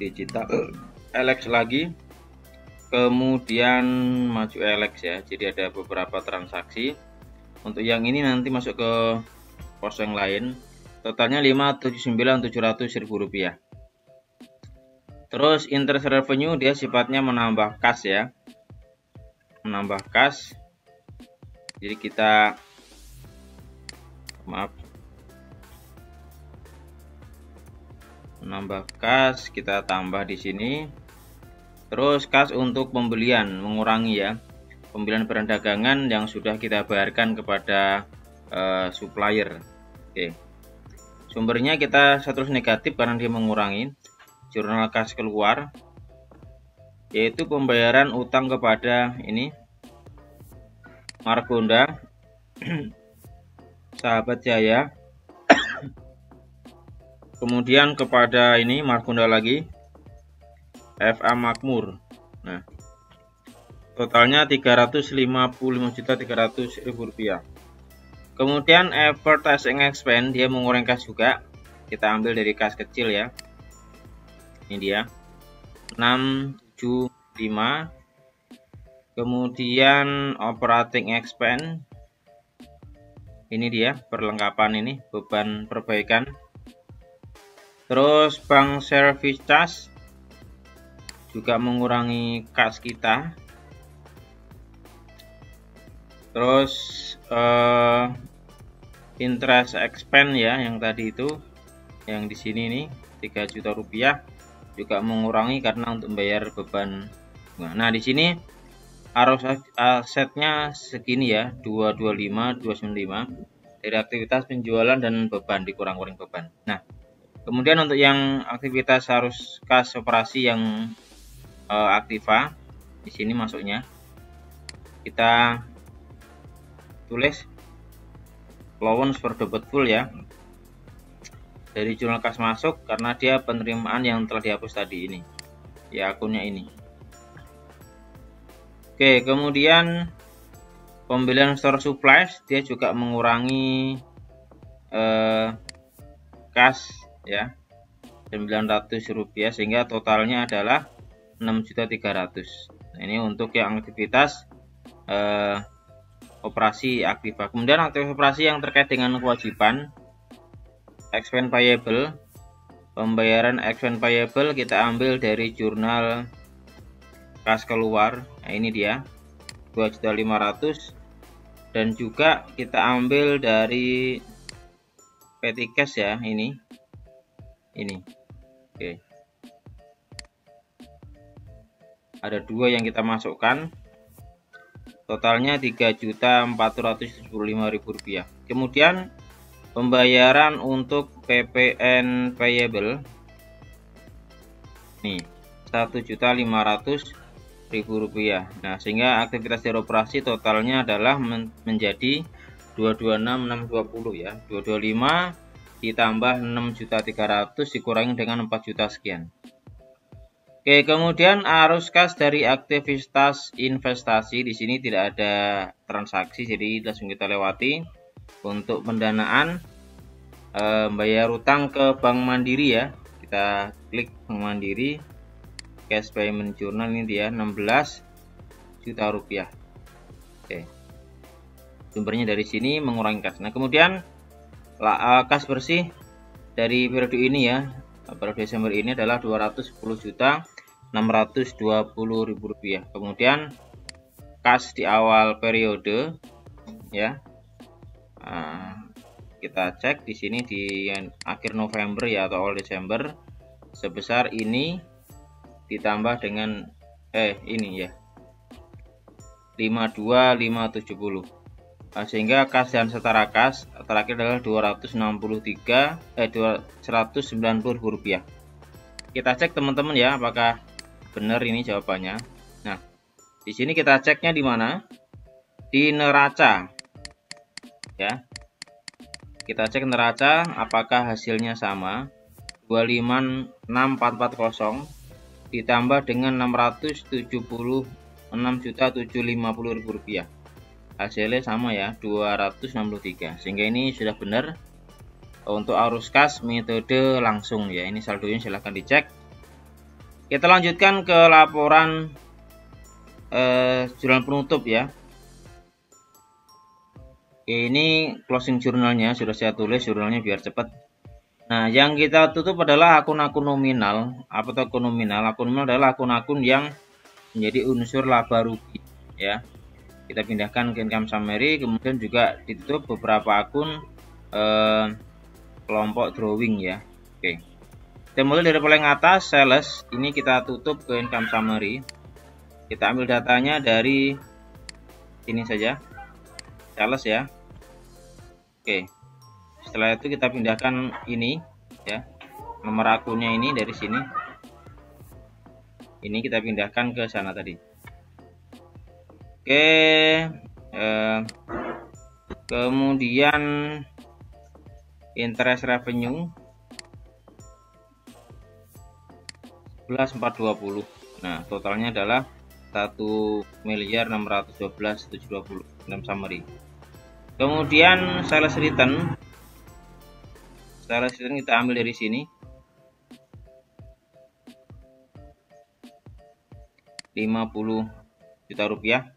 Digital LX lagi, kemudian maju LX ya. Jadi ada beberapa transaksi. Untuk yang ini nanti masuk ke pos yang lain, totalnya 579.700.000 rupiah. Terus interest revenue dia sifatnya menambah kas ya, menambah kas. Jadi kita menambah kas, kita tambah di sini. Terus kas untuk pembelian mengurangi ya, pembelian barang dagangan yang sudah kita bayarkan kepada supplier. Oke, sumbernya kita terus negatif karena dia mengurangi. Jurnal kas keluar, yaitu pembayaran utang kepada ini Margonda, Sahabat Jaya, kemudian kepada ini Margonda lagi, FA Makmur. Nah, totalnya 355.300.000 rupiah. Kemudian advertising expense dia mengurangi kas juga, kita ambil dari kas kecil ya. Ini dia 675. Kemudian operating expense, ini dia perlengkapan ini beban perbaikan. Terus bank service charge juga mengurangi kas kita. Terus interest expense ya, yang tadi itu, yang di sini nih 3 juta rupiah juga mengurangi karena untuk membayar beban. Nah, di sini arus asetnya segini ya, 225, 295 dari aktivitas penjualan dan beban, dikurang-kurang beban. Nah, kemudian untuk yang aktivitas arus kas operasi yang aktiva, di sini masuknya kita tulis allowance for debit full ya, dari jurnal kas masuk karena dia penerimaan yang telah dihapus tadi ini ya, akunnya ini. Oke, kemudian pembelian store supplies dia juga mengurangi kas ya, 900 rupiah, sehingga totalnya adalah 6.300.000. Nah, ini untuk yang aktivitas operasi aktiva. Kemudian aktivitas operasi yang terkait dengan kewajiban expense payable, pembayaran expense payable kita ambil dari jurnal kas keluar. Nah, ini dia 2.500.000, dan juga kita ambil dari petty cash ya, ini. Oke, ada dua yang kita masukkan, totalnya 3.475.000 rupiah. Kemudian pembayaran untuk PPN payable nih 1.500.000 rupiah. Nah, sehingga aktivitas dari operasi totalnya adalah menjadi 226.620 ya, 225 ditambah 6.300.000 dikurangi dengan 4 juta sekian. Oke, kemudian arus kas dari aktivitas investasi, di sini tidak ada transaksi, jadi langsung kita lewati. Untuk pendanaan, bayar utang ke Bank Mandiri ya, kita klik Bank Mandiri, cash payment journal, ini dia 16 juta rupiah. Oke, sumbernya dari sini mengurangi kas. Nah, kemudian kas bersih dari periode ini ya, periode Desember ini adalah 210.620.000 rupiah. Kemudian kas di awal periode ya, kita cek di sini di akhir November ya, atau awal Desember, sebesar ini ditambah dengan ini ya 52.570, sehingga kas dan setara kas terakhir adalah 190.000 rupiah. Kita cek teman-teman ya, apakah benar ini jawabannya. Nah, di sini kita ceknya di mana? Di neraca ya. Kita cek neraca apakah hasilnya sama, 256440 ditambah dengan 670 6.750.000 rupiah. Hasilnya sama ya, 263. Sehingga ini sudah benar untuk arus kas metode langsung ya. Ini saldonya silahkan dicek. Kita lanjutkan ke laporan jurnal penutup ya. Ini closing jurnalnya sudah saya tulis, jurnalnya biar cepat. Nah, yang kita tutup adalah akun-akun nominal. Apa itu akun nominal? Akun nominal adalah akun-akun yang menjadi unsur laba rugi ya. Kita pindahkan ke income summary, kemudian juga ditutup beberapa akun kelompok drawing ya. Oke. Kita mulai dari paling atas, sales. Ini kita tutup ke income summary. Kita ambil datanya dari sini saja, sales ya. Oke. Setelah itu kita pindahkan ini ya, nomor akunnya ini dari sini. Ini kita pindahkan ke sana tadi. Oke. Kemudian interest revenue 11.420. Nah, totalnya adalah 1.612.720 dalam summary. Kemudian sales return kita ambil dari sini, 50 juta rupiah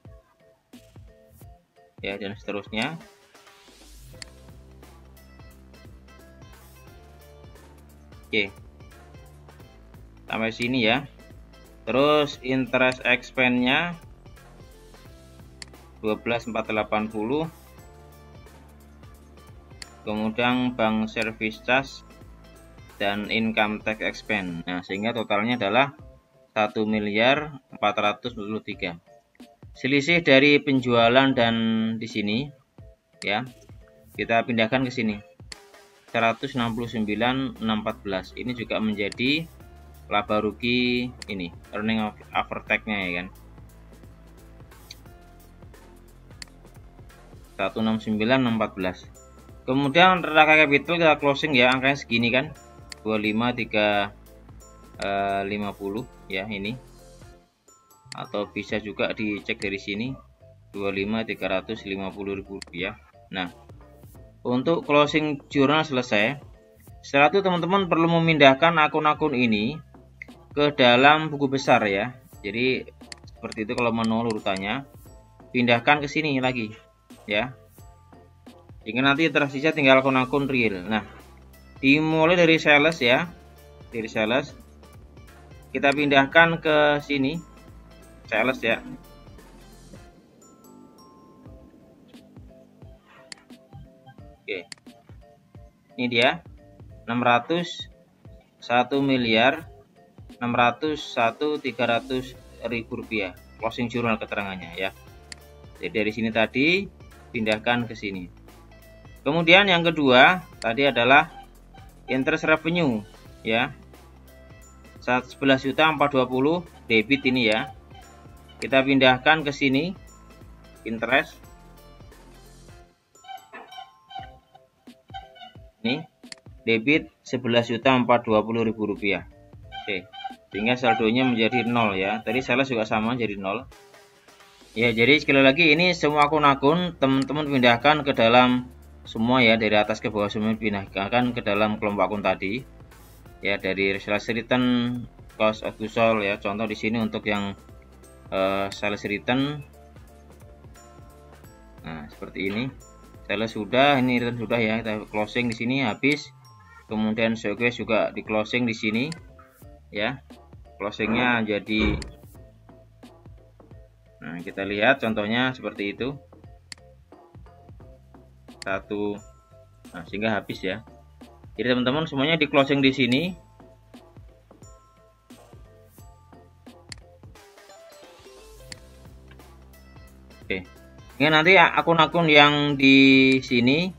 ya, dan seterusnya. Oke, sampai sini ya. Terus interest expense-nya 12.480. Kemudian bank service charge dan income tax expense. Nah, sehingga totalnya adalah 1.443. Selisih dari penjualan dan di sini ya, kita pindahkan ke sini, 169.614. Ini juga menjadi laba rugi ini, earning after tax-nya ya kan, 169.614. Kemudian neraca capital kita closing ya, angkanya segini kan, 25.350 ya ini, atau bisa juga dicek dari sini, 25.350.000 rupiah. Nah, untuk closing jurnal selesai. Setelah itu teman-teman perlu memindahkan akun-akun ini ke dalam buku besar ya. Jadi seperti itu kalau manual urutannya, pindahkan ke sini lagi ya. Sehingga nanti tersisa tinggal akun-akun real. Nah, dimulai dari sales ya. Dari sales kita pindahkan ke sini, sales ya. Oke. Ini dia 1.601.300.000 rupiah closing jurnal keterangannya ya. Jadi dari sini tadi pindahkan ke sini. Kemudian yang kedua tadi adalah interest revenue ya, 11.420 debit ini ya. Kita pindahkan ke sini interest. Ini debit 11.420.000 rupiah. Oke, sehingga saldonya menjadi 0 ya. Tadi sales juga sama jadi 0 ya. Jadi sekali lagi ini semua akun-akun teman-teman pindahkan ke dalam semua ya, dari atas ke bawah semua pindahkan ke dalam kelompok akun tadi ya, dari sales return, cost of goods sold ya. Contoh di sini untuk yang sales return, nah seperti ini, sales sudah, ini return sudah ya, kita closing di sini habis. Kemudian showcase juga di closing di sini ya, closingnya jadi, nah kita lihat contohnya seperti itu satu, nah sehingga habis ya. Jadi teman-teman semuanya di closing di sini. Oke, ini nanti akun-akun yang di sini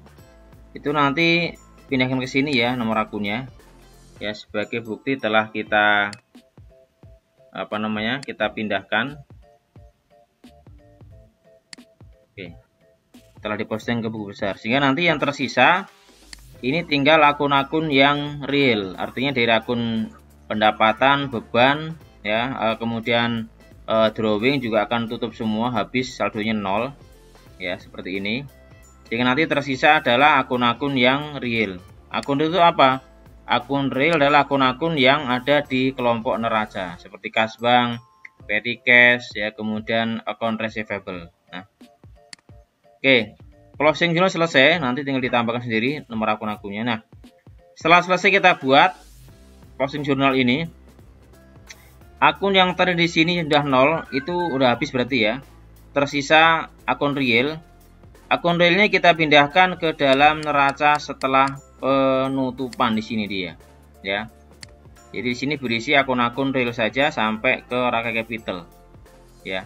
itu nanti pindahkan ke sini ya, nomor akunnya ya, sebagai bukti telah kita kita pindahkan. Oke, telah diposting ke buku besar, sehingga nanti yang tersisa ini tinggal akun-akun yang real, artinya dari akun pendapatan, beban ya, kemudian drawing juga akan tutup semua, habis saldonya 0 ya, seperti ini. Sehingga nanti tersisa adalah akun-akun yang real. Akun itu apa? Akun real adalah akun-akun yang ada di kelompok neraca seperti Kasbank, Petty Cash ya, kemudian akun receivable. Nah, oke, closing journal selesai, nanti tinggal ditambahkan sendiri nomor akun-akunnya. Nah, setelah selesai kita buat closing journal ini, akun yang tadi di sini sudah 0 itu udah habis berarti ya. Tersisa akun real. Akun realnya kita pindahkan ke dalam neraca setelah penutupan di sini dia, ya. Jadi di sini berisi akun-akun real saja sampai ke Raka Capital, ya.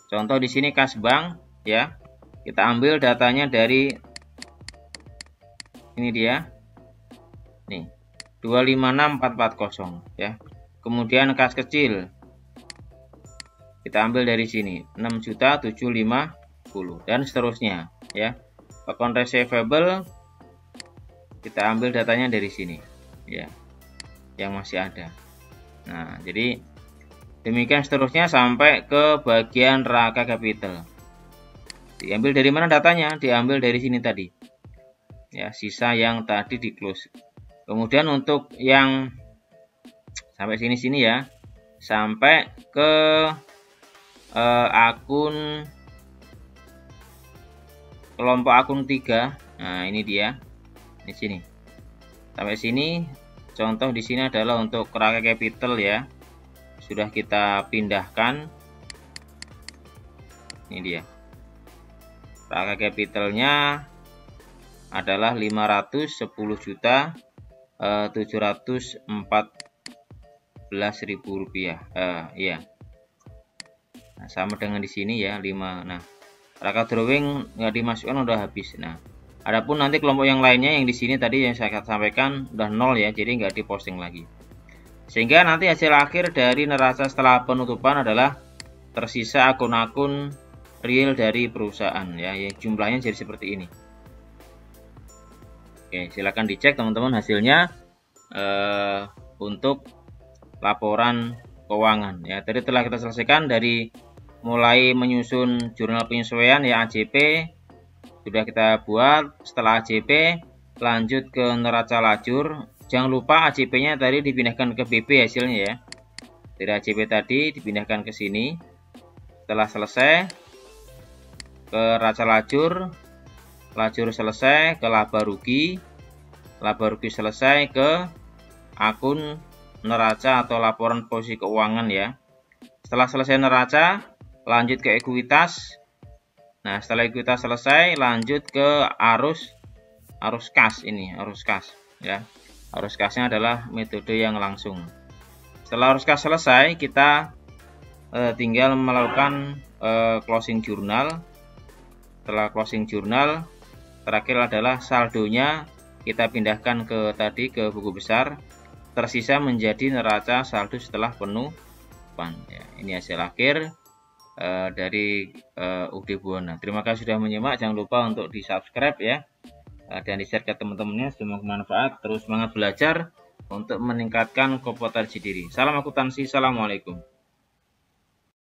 Contoh di sini Kasbank, ya. Kita ambil datanya dari ini dia, nih 256440, ya. Kemudian kas kecil kita ambil dari sini 6.750 dan seterusnya, ya. Akun receivable kita ambil datanya dari sini, ya, yang masih ada. Nah, jadi demikian seterusnya sampai ke bagian Raka Capital. Diambil dari mana datanya? Diambil dari sini tadi, ya, sisa yang tadi di close. Kemudian untuk yang sampai sini ya, sampai ke akun kelompok akun 3. Nah, ini dia di sini. Sampai sini contoh di sini adalah untuk Raka Capital ya. Sudah kita pindahkan. Ini dia. Raka Capitalnya adalah 510.714.000 rupiah. Iya. Nah, sama dengan di sini ya, 5. Nah, Raka drawing nggak dimasukkan, udah habis. Nah, adapun nanti kelompok yang lainnya yang di sini tadi yang saya sampaikan udah 0 ya, jadi nggak diposting lagi. Sehingga nanti hasil akhir dari neraca setelah penutupan adalah tersisa akun-akun real dari perusahaan ya, yang jumlahnya jadi seperti ini. Oke, silakan dicek teman-teman hasilnya untuk laporan keuangan ya. Tadi telah kita selesaikan dari mulai menyusun jurnal penyesuaian ya, AJP sudah kita buat. Setelah AJP lanjut ke neraca lajur. Jangan lupa AJP-nya tadi dipindahkan ke BP hasilnya ya. Dari AJP tadi dipindahkan ke sini. Setelah selesai ke neraca lajur, lajur selesai ke laba rugi selesai ke akun neraca atau laporan posisi keuangan ya. Setelah selesai neraca, lanjut ke ekuitas. Nah, setelah ekuitas selesai, lanjut ke arus kas ini, arus kas ya. Arus kasnya adalah metode yang langsung. Setelah arus kas selesai, kita tinggal melakukan closing journal. Setelah closing journal, terakhir adalah saldonya kita pindahkan ke buku besar. Tersisa menjadi neraca saldo setelah penutupan ya. Ini hasil akhir dari UD Buwana. Terima kasih sudah menyimak. Jangan lupa untuk di subscribe ya, dan di share ke teman-temannya. Semoga bermanfaat. Terus semangat belajar untuk meningkatkan kompetensi diri. Salam akuntansi. Assalamualaikum.